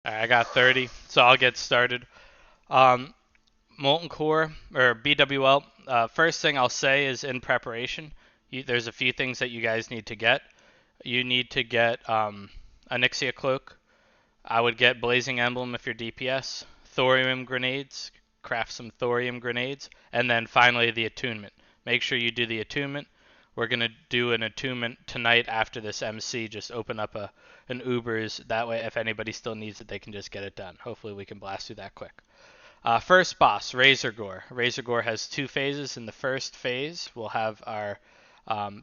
All right, I got 30, so I'll get started. Um, Molten Core, or BWL, first thing I'll say is in preparation, there's a few things that you guys need to get. You need to get Onyxia Cloak. I would get Blazing Emblem if you're DPS. Thorium Grenades. Craft some Thorium Grenades. And then finally the Attunement. Make sure you do the Attunement. We're going to do an attunement tonight after this MC. Just open up an Uber's. That way, if anybody still needs it, they can just get it done. Hopefully, we can blast through that quick. First boss, Razor Gore. Razor Gore has two phases. In the first phase, we'll have our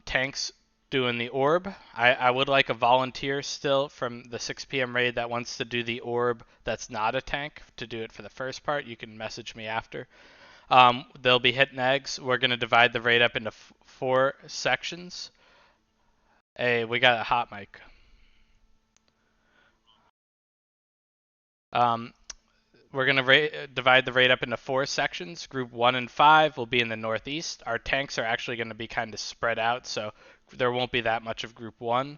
tanks doing the orb. I would like a volunteer still from the 6 p.m. raid that wants to do the orb that's not a tank to do it for the first part. You can message me after. They'll be hitting eggs. We're going to divide the raid up into four sections. Hey, we got a hot mic. Um, we're going to divide the raid up into four sections. Group 1 and 5 will be in the northeast. Our tanks are actually going to be kind of spread out, so there won't be that much of Group 1.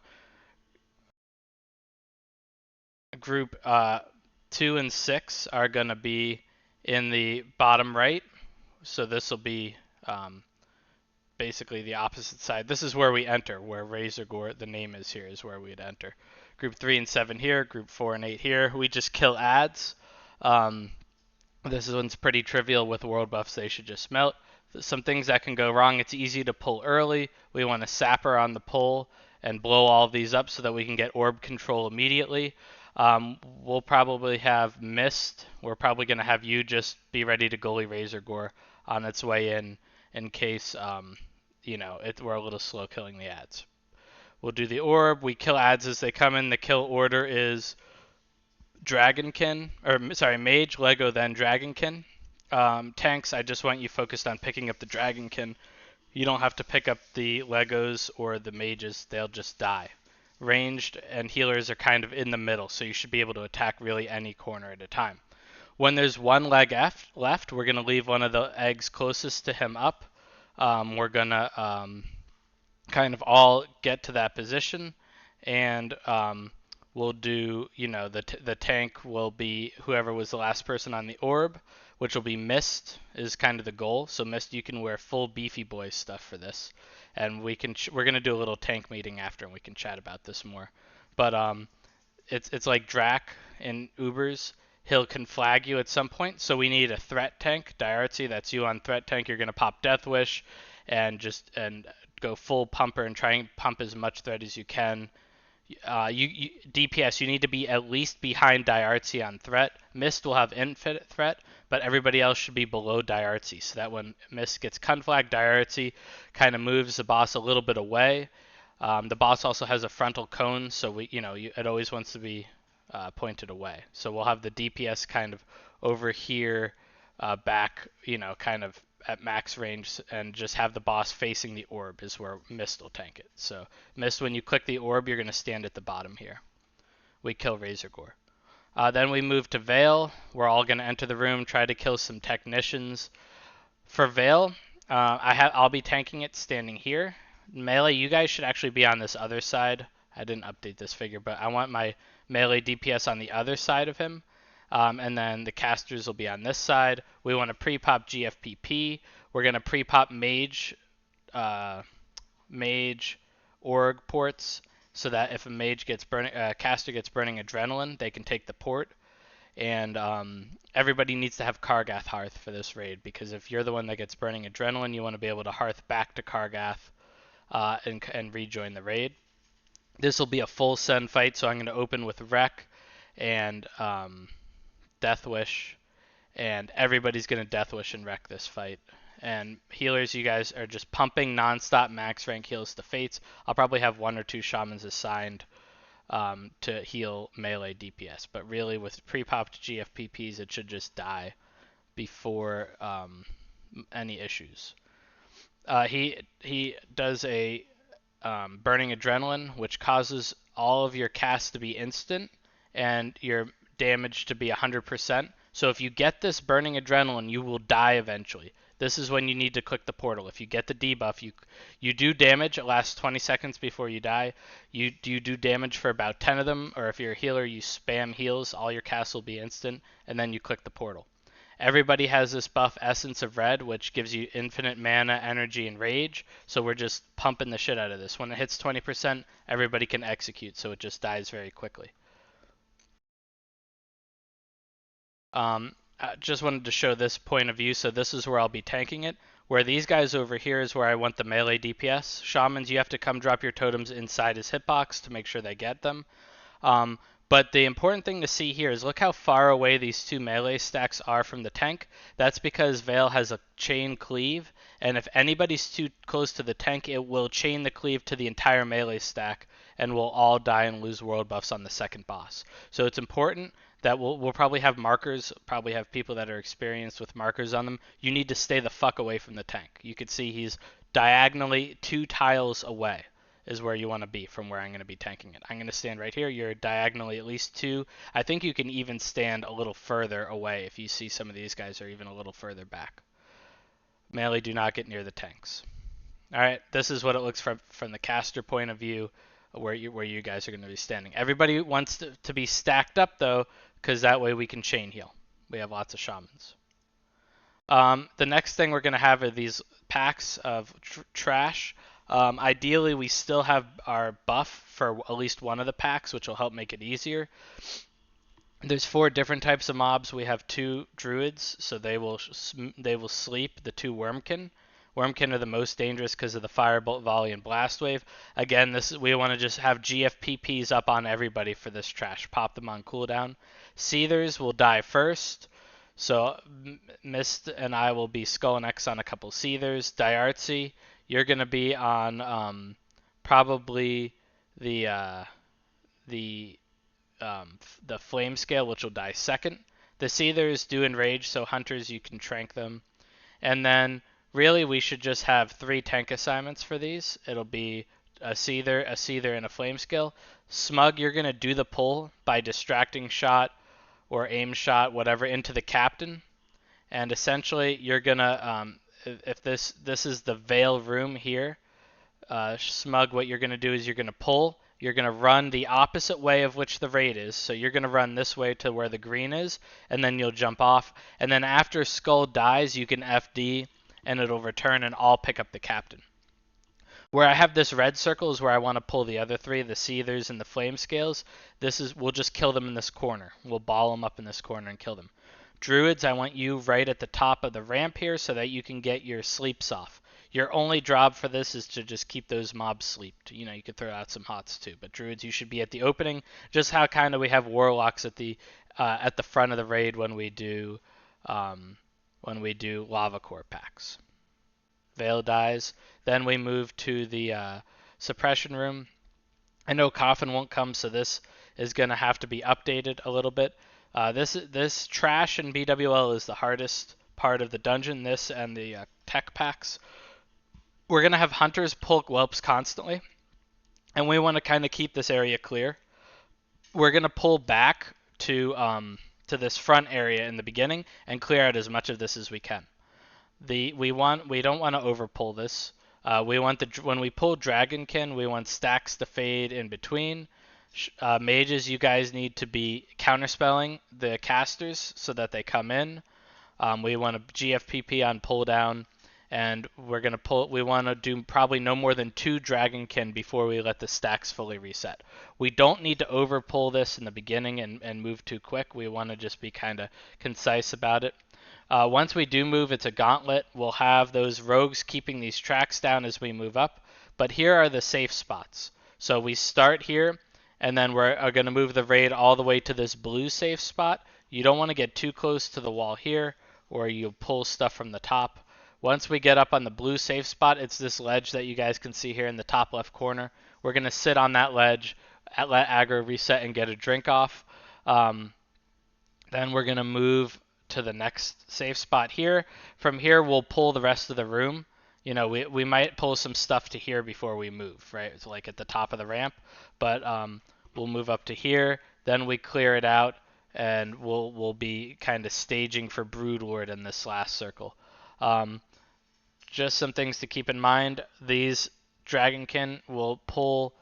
Group 2 and 6 are going to be in the bottom right, so this will be basically the opposite side. This is where we enter, where Razor Gore, the name is here, is where we'd enter. Group 3 and 7 here, Group 4 and 8 here. We just kill ads. This one's pretty trivial with world buffs. They should just melt. Some things that can go wrong. It's easy to pull early. We want to sapper on the pull and blow all of these up so that we can get orb control immediately. We'll probably have Mist. We're probably going to have you just be ready to goalie Razor Gore on its way in case, we're a little slow killing the ads. We'll do the orb. We kill ads as they come in. The kill order is Dragonkin, or sorry, Mage, Lego, then Dragonkin. Tanks, I just want you focused on picking up the Dragonkin. You don't have to pick up the Legos or the Mages, they'll just die. Ranged and healers are kind of in the middle, so you should be able to attack really any corner at a time. When there's one leg left, we're going to leave one of the eggs closest to him up. We're going to kind of all get to that position, and we'll do, the tank will be whoever was the last person on the orb, which will be Mist is kind of the goal. So Mist, you can wear full Beefy Boys stuff for this, and we're gonna do a little tank meeting after, and we can chat about this more. But it's like Drac in Ubers. He'll can flag you at some point, so we need a threat tank. Diartsy, that's you on threat tank. You're gonna pop Death Wish, and go full pumper and try and pump as much threat as you can. DPS, you need to be at least behind Diartsy on threat. Mist will have infinite threat, but everybody else should be below Diartsy, so that when Mist gets conflag, Diartsy kind of moves the boss a little bit away. The boss also has a frontal cone, so it always wants to be pointed away. So we'll have the DPS kind of over here, back, kind of at max range, and just have the boss facing the orb is where Mist will tank it. So Mist, when you click the orb, you're going to stand at the bottom here. We kill Razor Gore. Then we move to Veil. We're all going to enter the room, try to kill some technicians. For Veil, I'll be tanking it standing here. Melee, you guys should actually be on this other side. I didn't update this figure, but I want my melee DPS on the other side of him. And then the casters will be on this side. We want to pre-pop GFPP. We're going to pre-pop mage org ports so that if a caster gets burning adrenaline, they can take the port. And everybody needs to have Kargath Hearth for this raid, because if you're the one that gets burning adrenaline, you want to be able to Hearth back to Kargath and rejoin the raid. This will be a full send fight, so I'm going to open with Wreck and Death Wish, and everybody's going to Death Wish and Wreck this fight. And healers, you guys are just pumping non-stop max rank heals to Fates. I'll probably have one or two Shamans assigned to heal melee DPS, but really with pre-popped GFPPs, it should just die before any issues. He does a burning adrenaline, which causes all of your casts to be instant and your damage to be 100%. So if you get this burning adrenaline, you will die eventually. This is when you need to click the portal. If you get the debuff, you do damage. It lasts 20 seconds before you die. You do damage for about 10 of them, or if you're a healer, you spam heals. All your casts will be instant, and then you click the portal. Everybody has this buff, Essence of Red, which gives you infinite mana, energy, and rage. So we're just pumping the shit out of this. When it hits 20%, everybody can execute, so it just dies very quickly. I just wanted to show this point of view, so this is where I'll be tanking it. Where these guys over here is where I want the melee DPS. Shamans, you have to come drop your totems inside his hitbox to make sure they get them. Um, but the important thing to see here is look how far away these two melee stacks are from the tank. That's because Veil has a chain cleave, and if anybody's too close to the tank, it will chain the cleave to the entire melee stack, and we'll all die and lose world buffs on the second boss. So it's important that we'll probably have markers, probably have people that are experienced with markers on them. You need to stay the fuck away from the tank. You can see he's diagonally 2 tiles away is where you want to be from where I'm going to be tanking it. I'm going to stand right here. You're diagonally at least 2. I think you can even stand a little further away if you see some of these guys are even a little further back. Melee, do not get near the tanks. All right, this is what it looks from the caster point of view, where you guys are going to be standing. Everybody wants to be stacked up though, because that way we can chain heal. We have lots of shamans. The next thing we're going to have are these packs of trash. Ideally, we still have our buff for at least one of the packs, which will help make it easier. There's 4 different types of mobs. We have 2 druids, so they will sleep. The 2 wormkin. Wormkin are the most dangerous because of the firebolt, volley, and blast wave. Again, we want to just have GFPPs up on everybody for this trash. Pop them on cooldown. Seethers will die first. So Mist and I will be Skull and X on a couple Seethers. Diartsy, you're going to be on probably the flame scale, which will die second. The Seethers do enrage, so hunters, you can trank them. And then really we should just have 3 tank assignments for these. It'll be a Seether, and a flame scale. Smug, you're going to do the pull by distracting shot or aim shot, whatever, into the captain. And essentially you're going to, if this is the Veil room here, Smug, what you're going to do is you're going to pull. You're going to run the opposite way of which the raid is. So you're going to run this way to where the green is, and then you'll jump off. And then after Skull dies, you can FD, and it'll return, and I'll pick up the captain. Where I have this red circle is where I want to pull the other 3, the Seethers and the Flame Scales. We'll just kill them in this corner. We'll ball them up in this corner and kill them. Druids, I want you right at the top of the ramp here so that you can get your sleeps off. Your only job for this is to just keep those mobs sleeped. You know, you could throw out some hots too, but druids, you should be at the opening. Just how kind of we have warlocks at the front of the raid when we do lava core packs. Veil dies. Then we move to the suppression room. I know Coffin won't come, so this is going to have to be updated a little bit. This trash in BWL is the hardest part of the dungeon. This and the tech packs. We're going to have hunters pull whelps constantly, and we want to kind of keep this area clear. We're going to pull back to this front area in the beginning and clear out as much of this as we can. We don't want to over pull this. When we pull Dragonkin, we want stacks to fade in between. Mages, you guys need to be counterspelling the casters so that they come in. We want to GFPP on pull down, and we want to do probably no more than 2 Dragonkin before we let the stacks fully reset. We don't need to over pull this in the beginning and move too quick. We want to just be kind of concise about it. Once we do move, it's a gauntlet. We'll have those rogues keeping these tracks down as we move up. But here are the safe spots. So we start here, and then we're going to move the raid all the way to this blue safe spot. You don't want to get too close to the wall here, or you'll pull stuff from the top. Once we get up on the blue safe spot, it's this ledge that you guys can see here in the top left corner. We're going to sit on that ledge, let aggro reset, and get a drink off. Then we're going to move to the next safe spot here. From here, we'll pull the rest of the room. You know, we might pull some stuff to here before we move, right? It's like at the top of the ramp, but we'll move up to here. Then we clear it out, and we'll be kind of staging for Broodlord in this last circle. just some things to keep in mind. These Dragonkin will pull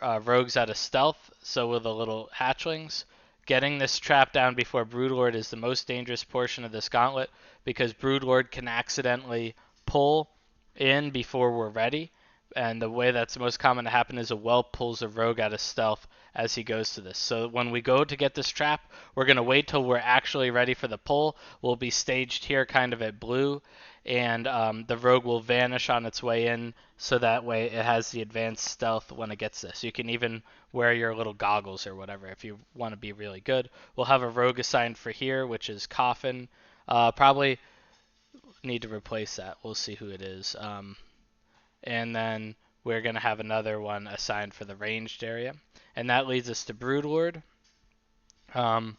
rogues out of stealth, so will the little hatchlings. Getting this trap down before Broodlord is the most dangerous portion of this gauntlet because Broodlord can accidentally pull in before we're ready. And the way that's most common to happen is a whelp pulls a rogue out of stealth as he goes to this. So when we go to get this trap, we're going to wait till we're actually ready for the pull. We'll be staged here kind of at blue, and the rogue will vanish on its way in, so that way it has the advanced stealth when it gets this. You can even wear your little goggles or whatever if you want to be really good. We'll have a rogue assigned for here, which is Coffin. Probably need to replace that. We'll see who it is. And then we're going to have another one assigned for the ranged area. And that leads us to Broodlord. Um,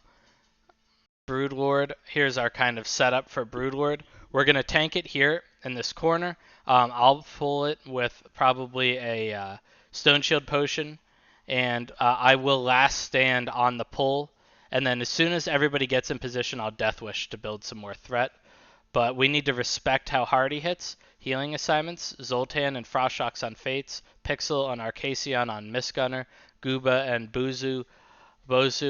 Broodlord, here's our kind of setup for Broodlord. We're going to tank it here in this corner. I'll pull it with probably a Stone Shield Potion, and I will last stand on the pull. And then as soon as everybody gets in position, I'll Death Wish to build some more threat. But we need to respect how hard he hits. Healing assignments, Zoltan and Frostshocks on Fates, Pixel and Arcasion on Mistgunner, Gooba and Bozu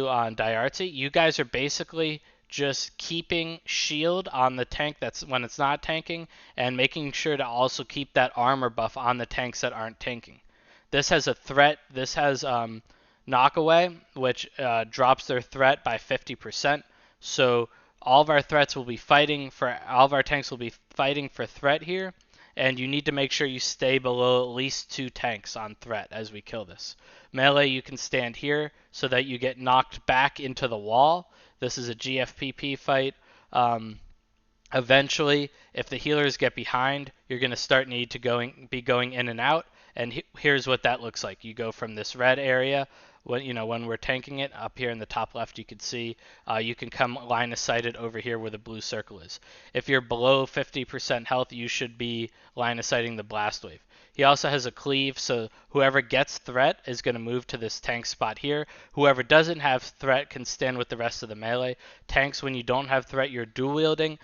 on Diarty. You guys are basically just keeping shield on the tank that's when it's not tanking, and making sure to also keep that armor buff on the tanks that aren't tanking. This has a threat. This has knockaway, which drops their threat by 50%. So all of our tanks will be fighting for threat here, and you need to make sure you stay below at least 2 tanks on threat as we kill this. Melee, you can stand here so that you get knocked back into the wall. This is a GFPP fight. Eventually, if the healers get behind, you're going to need to be going in and out. And here's what that looks like. You go from this red area, when we're tanking it, up here in the top left, you can see you can come line of sighted over here where the blue circle is. If you're below 50% health, you should be line of sighting the blast wave. He also has a cleave, so whoever gets threat is going to move to this tank spot here. Whoever doesn't have threat can stand with the rest of the melee. Tanks, when you don't have threat, you're dual wielding.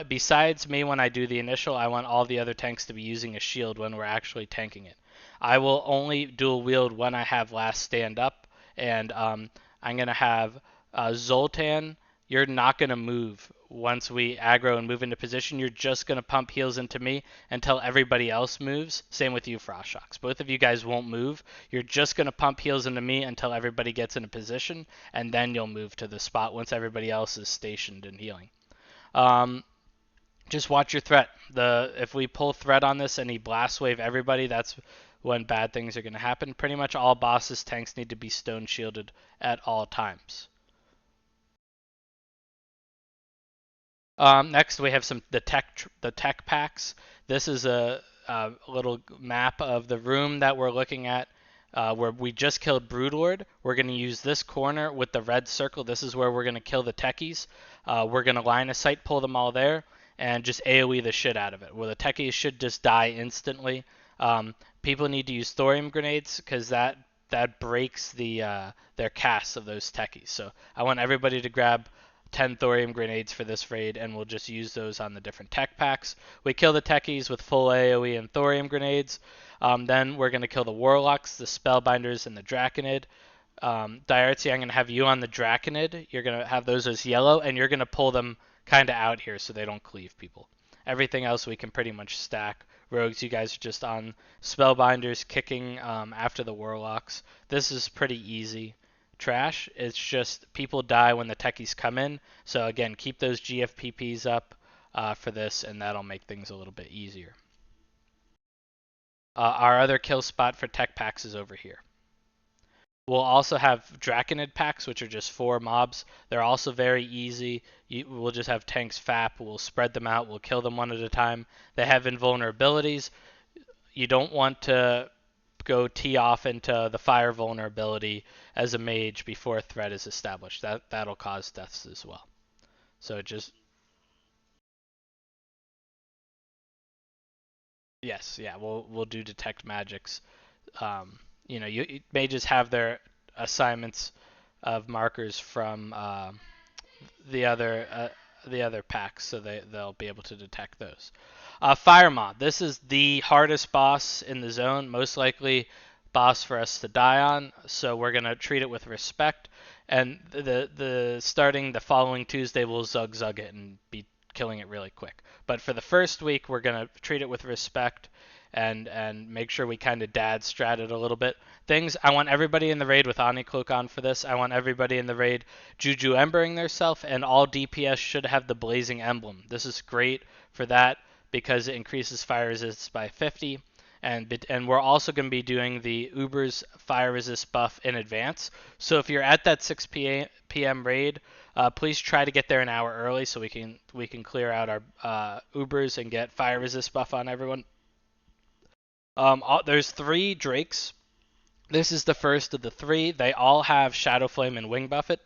Besides me, when I do the initial, I want all the other tanks to be using a shield when we're actually tanking it. I will only dual wield when I have last stand up, and I'm going to have Zoltan. You're not going to move once we aggro and move into position. You're just going to pump heals into me until everybody else moves. Same with you, Frostshocks. Both of you guys won't move. You're just going to pump heals into me until everybody gets in a position, and then you'll move to the spot once everybody else is stationed and healing. Just watch your threat. If we pull threat on this and he blast wave everybody, that's when bad things are going to happen. Pretty much all bosses' tanks need to be stone shielded at all times. Next, we have the tech packs. This is a little map of the room that we're looking at. Where we just killed Broodlord. We're going to use this corner with the red circle. This is where we're going to kill the techies. We're going to line of sight, pull them all there, and just AoE the shit out of it. Where the techies should just die instantly. People need to use thorium grenades because that breaks their casts of those techies. So I want everybody to grab 10 thorium grenades for this raid, and we'll just use those on the different tech packs. We kill the techies with full AoE and thorium grenades. Then we're going to kill the warlocks, the spellbinders, and the draconid. Diarty, I'm going to have you on the draconid. You're going to have those as yellow, and you're going to pull them kind of out here so they don't cleave people. Everything else we can pretty much stack. Rogues, you guys are just on spellbinders, kicking after the warlocks. This is pretty easy. Trash, it's just people die when the techies come in. So again, keep those GFPPs up for this, and that'll make things a little bit easier. Our other kill spot for tech packs is over here. We'll also have Draconid packs, which are just 4 mobs. They're also very easy. We'll just have tanks FAP. We'll spread them out. We'll kill them one at a time. They have invulnerabilities. You don't want to go tee off into the fire vulnerability as a mage before a threat is established. That'll cause deaths as well. So just yes, yeah, we'll do detect magics. Mages have their assignments of markers from the other other packs, so they'll be able to detect those. Fire Mob. This is the hardest boss in the zone, most likely boss for us to die on. So we're gonna treat it with respect. And the starting the following Tuesday, we'll zug it and be killing it really quick. But for the first week, we're gonna treat it with respect and make sure we kind of dad strat it a little bit. I want everybody in the raid with Oni Cloak on for this. I want everybody in the raid Juju Embering theirself, and all DPS should have the Blazing Emblem. This is great for that because it increases fire resist by 50. And we're also going to be doing the Uber's fire resist buff in advance. So if you're at that 6 p.m. raid, please try to get there an hour early so we can clear out our Ubers and get fire resist buff on everyone. There's 3 Drakes. This is the first of the 3. They all have Shadow Flame and Wing Buffet.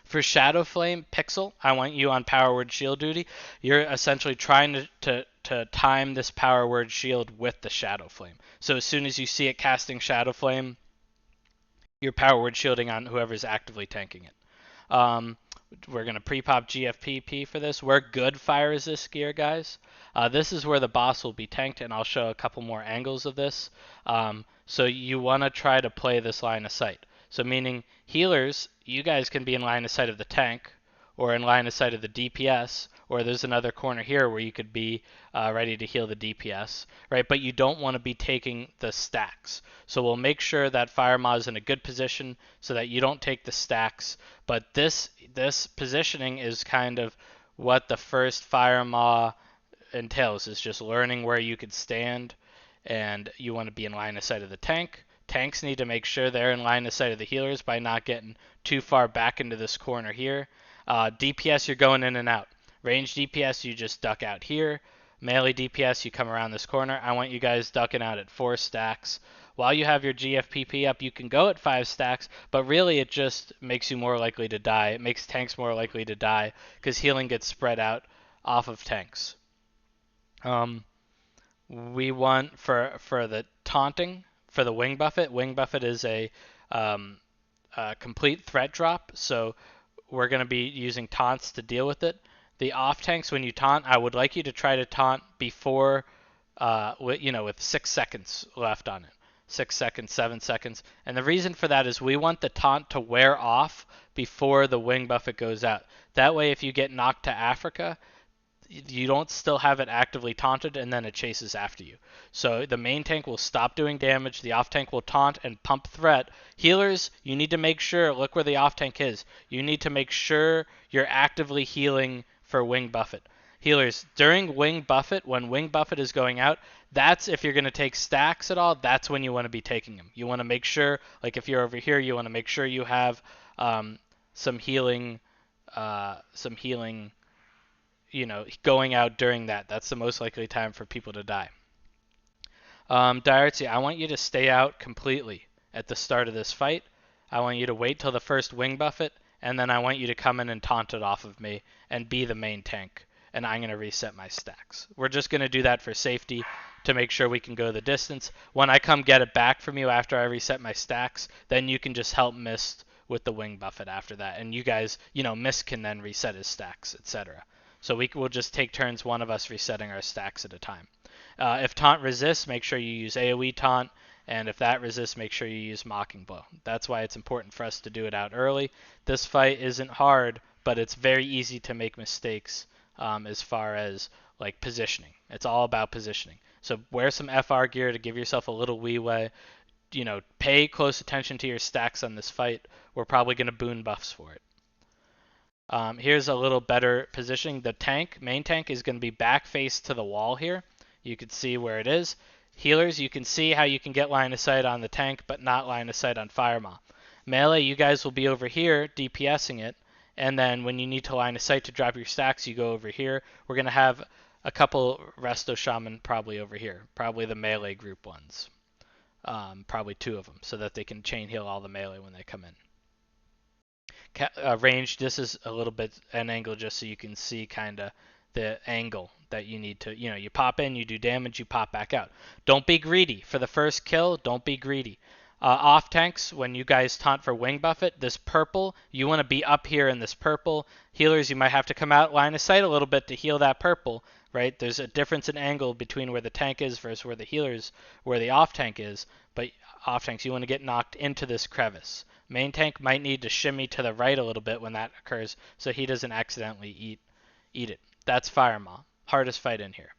For Shadow Flame, Pixel, I want you on Power Word Shield duty. You're essentially trying to time this Power Word Shield with the Shadow Flame. So as soon as you see it casting Shadow Flame, you're Power Word Shielding on whoever's actively tanking it. We're going to pre-pop GFPP for this. Wear good fire resist gear, guys. This is where the boss will be tanked, and I'll show a couple more angles of this. So you want to try to play this line of sight. So meaning healers, you guys can be in line of sight of the tank, or in line of sight of the DPS, or there's another corner here where you could be ready to heal the DPS, right? But you don't want to be taking the stacks. So we'll make sure that Fire Maw is in a good position so that you don't take the stacks. But this positioning is kind of what the first Fire Maw entails, is just learning where you could stand, and you want to be in line of sight of the tank. Tanks need to make sure they're in line of sight of the healers by not getting too far back into this corner here. DPS, you're going in and out. Range DPS, you just duck out here. Melee DPS, you come around this corner. I want you guys ducking out at 4 stacks. While you have your GFPP up, you can go at 5 stacks, but really it just makes you more likely to die. It makes tanks more likely to die because healing gets spread out off of tanks. We want for the taunting, for the Wing Buffet. Wing Buffet is a complete threat drop, so we're going to be using taunts to deal with it. The off tanks, when you taunt, I would like you to try to taunt before, with 6 seconds left on it. 6 seconds, 7 seconds. And the reason for that is we want the taunt to wear off before the Wing Buffet goes out. That way, if you get knocked to Africa, you don't still have it actively taunted, and then it chases after you. So the main tank will stop doing damage, the off tank will taunt and pump threat. Healers, you need to make sure, look where the off tank is. You need to make sure you're actively healing for Wing Buffet. Healers, during Wing Buffet, when Wing Buffet is going out, that's if you're going to take stacks at all, that's when you want to be taking them. You want to make sure, like if you're over here, you want to make sure you have some healing, going out during that. That's the most likely time for people to die. Diartzy, I want you to stay out completely at the start of this fight. I want you to wait till the first Wing Buffet, and then I want you to come in and taunt it off of me and be the main tank, and I'm going to reset my stacks. We're just going to do that for safety to make sure we can go the distance. When I come get it back from you after I reset my stacks, then you can just help Mist with the Wing Buffet after that, and you guys, Mist can then reset his stacks, etc. So we'll just take turns, one of us resetting our stacks at a time. If taunt resists, make sure you use AoE taunt, and if that resists, make sure you use Mocking Blow. That's why it's important for us to do it out early. This fight isn't hard, but it's very easy to make mistakes as far as like positioning. It's all about positioning. So wear some FR gear to give yourself a little leeway. Pay close attention to your stacks on this fight. We're probably going to boon buffs for it. Here's a little better positioning. The main tank is going to be back face to the wall here. You can see where it is. Healers, you can see how you can get line of sight on the tank, but not line of sight on Fire Maw. Melee, you guys will be over here DPSing it, and then when you need to line of sight to drop your stacks, you go over here. We're going to have a couple Resto Shaman probably over here, probably the melee group ones. Probably 2 of them, so that they can chain heal all the melee when they come in. Range, this is a little bit an angle just so you can see kind of the angle that you need to, you pop in, you do damage, you pop back out. Don't be greedy. For the first kill, don't be greedy. Off tanks, when you guys taunt for wing buffet, this purple, you want to be up here in this purple. Healers, you might have to come out line of sight a little bit to heal that purple, right? There's a difference in angle between where the tank is versus where the healers, where the off tank is. But off tanks, you want to get knocked into this crevice. Main tank might need to shimmy to the right a little bit when that occurs, so he doesn't accidentally eat it. That's Fire Maw. Hardest fight in here.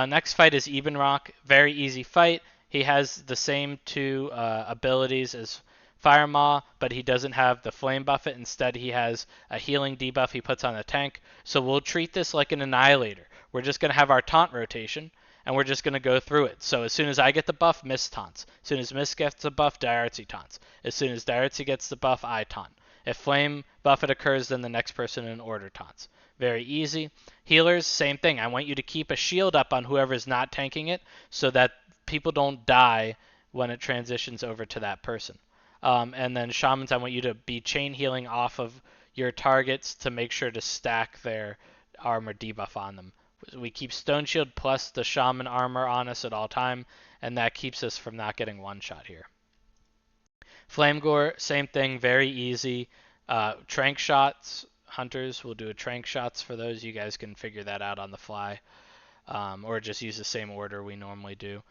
Next fight is Even Rock. Very easy fight. He has the same two abilities as Fire Maw, but he doesn't have the Flame Buffet. Instead, he has a healing debuff he puts on the tank. So we'll treat this like an Annihilator. We're just going to have our taunt rotation, and we're just going to go through it. So as soon as I get the buff, Mist taunts. As soon as Mist gets the buff, Diartzy taunts. As soon as Diartzy gets the buff, I taunt. If Flame Buffet occurs, then the next person in order taunts. Very easy. Healers, same thing. I want you to keep a shield up on whoever's not tanking it so that people don't die when it transitions over to that person. And then Shamans, I want you to be chain healing off of your targets to make sure to stack their armor debuff on them. We keep Stone Shield plus the Shaman armor on us at all time, and that keeps us from not getting one shot here. Flame Gore, same thing, very easy. Trank shots, hunters will do a trank shots for those. You guys can figure that out on the fly, or just use the same order we normally do.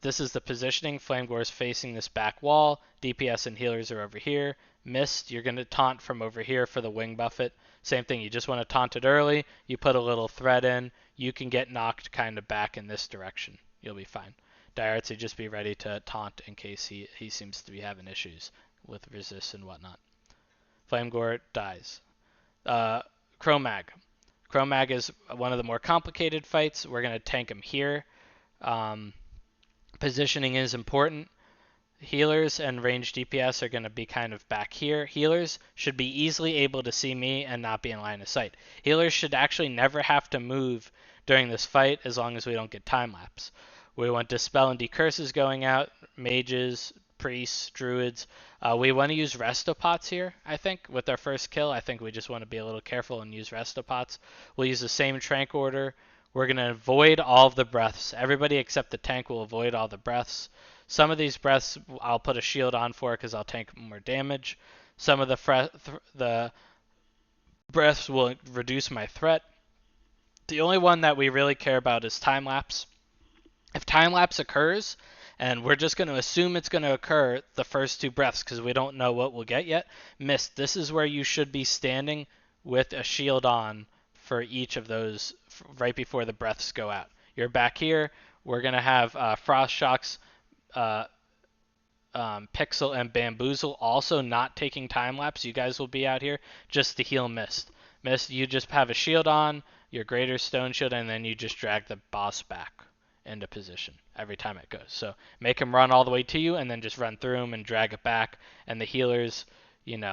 This is the positioning. Flame Gore is facing this back wall. DPS and healers are over here. Mist, you're going to taunt from over here for the wing buffet. Same thing, you just want to taunt it early. You put a little thread in. You can get knocked kind of back in this direction. You'll be fine. Diartzy, just be ready to taunt in case he seems to be having issues with resist and whatnot. Flame Gore dies. Chromag. Chromag is one of the more complicated fights. We're going to tank him here. Positioning is important. Healers and ranged DPS are going to be kind of back here. Healers should be easily able to see me and not be in line of sight. Healers should actually never have to move during this fight as long as we don't get time lapse. We want Dispel and Decurses going out, mages, priests, druids. We want to use Restopots here, I think, with our first kill. I think we just want to be a little careful and use Restopots. We'll use the same Trank order. We're going to avoid all of the breaths. Everybody except the tank will avoid all the breaths. Some of these breaths I'll put a shield on for because I'll tank more damage. Some of the breaths will reduce my threat. The only one that we really care about is time lapse. If time lapse occurs, and we're just going to assume it's going to occur the first two breaths because we don't know what we'll get yet. Mist, this is where you should be standing with a shield on for each of those right before the breaths go out. You're back here. We're going to have Frost Shocks, Pixel, and Bamboozle also not taking time lapse. You guys will be out here just to heal Mist. Mist, you just have a shield on, your Greater Stone Shield, and then you just drag the boss back into position every time it goes. So make him run all the way to you and then just run through him and drag it back. And the healers,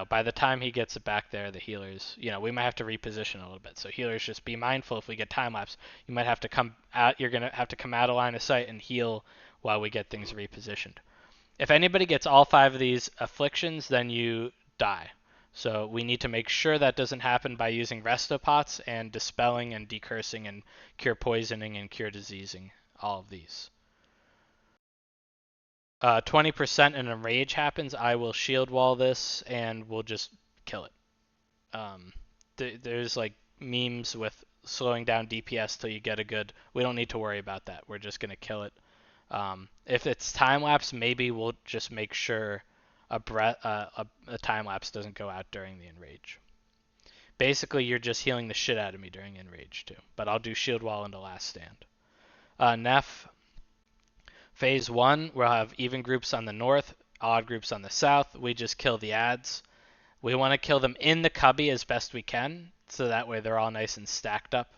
by the time he gets it back there, the healers, we might have to reposition a little bit. So healers, just be mindful if we get time lapse, you might have to come out, you're going to have to come out of line of sight and heal while we get things repositioned. If anybody gets all 5 of these afflictions, then you die. So we need to make sure that doesn't happen by using Restopots and dispelling and decursing and cure poisoning and cure diseasing. All of these. 20% in a rage happens. I will shield wall this and we'll just kill it. There's like memes with slowing down DPS till you get a good. We don't need to worry about that. We're just gonna kill it. If it's time lapse, maybe we'll just make sure a time lapse doesn't go out during the enrage. Basically, you're just healing the shit out of me during enrage too. But I'll do shield wall into last stand. Neff, phase 1, we'll have even groups on the north, odd groups on the south. We just kill the adds. We want to kill them in the cubby as best we can, so that way they're all nice and stacked up.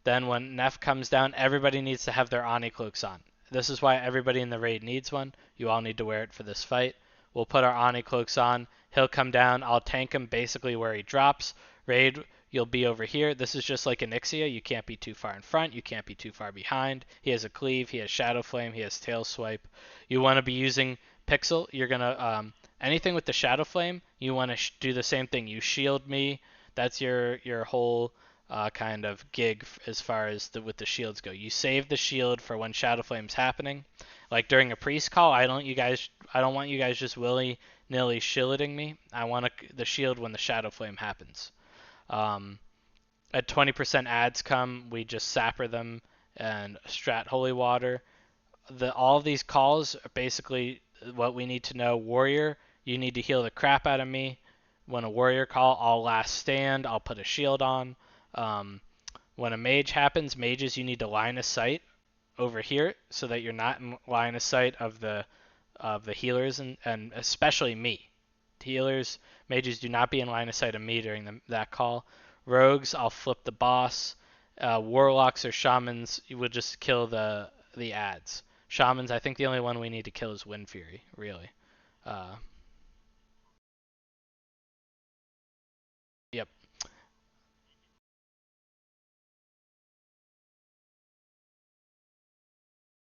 Then when Neff comes down, everybody needs to have their Ani cloaks on. This is why everybody in the raid needs one. You all need to wear it for this fight. We'll put our Ani cloaks on. He'll come down. I'll tank him basically where he drops. Raid, you'll be over here. This is just like Onyxia. You can't be too far in front. You can't be too far behind. He has a cleave. He has Shadow Flame. He has Tail Swipe. You want to be using Pixel. You're going to, anything with the Shadow Flame, you want to do the same thing. You shield me. That's your whole kind of gig as far as with the shields go. You save the shield for when Shadow Flame's happening. Like during a priest call, I don't want you guys just willy nilly shielding me. I want the shield when the Shadow Flame happens. Um, at 20% ads come, we just sapper them and strat Holy Water. All of these calls are basically what we need to know. Warrior, you need to heal the crap out of me. When a warrior call, I'll last stand. I'll put a shield on. Um, when a mage happens, mages you need to line of sight over here so that you're not in line of sight of the healers and especially me. Healers, mages do not be in line of sight of me during that call. Rogues, I'll flip the boss. Warlocks or shamans, you will just kill the ads. Shamans, I think the only one we need to kill is Wind Fury, really. Uh, yep.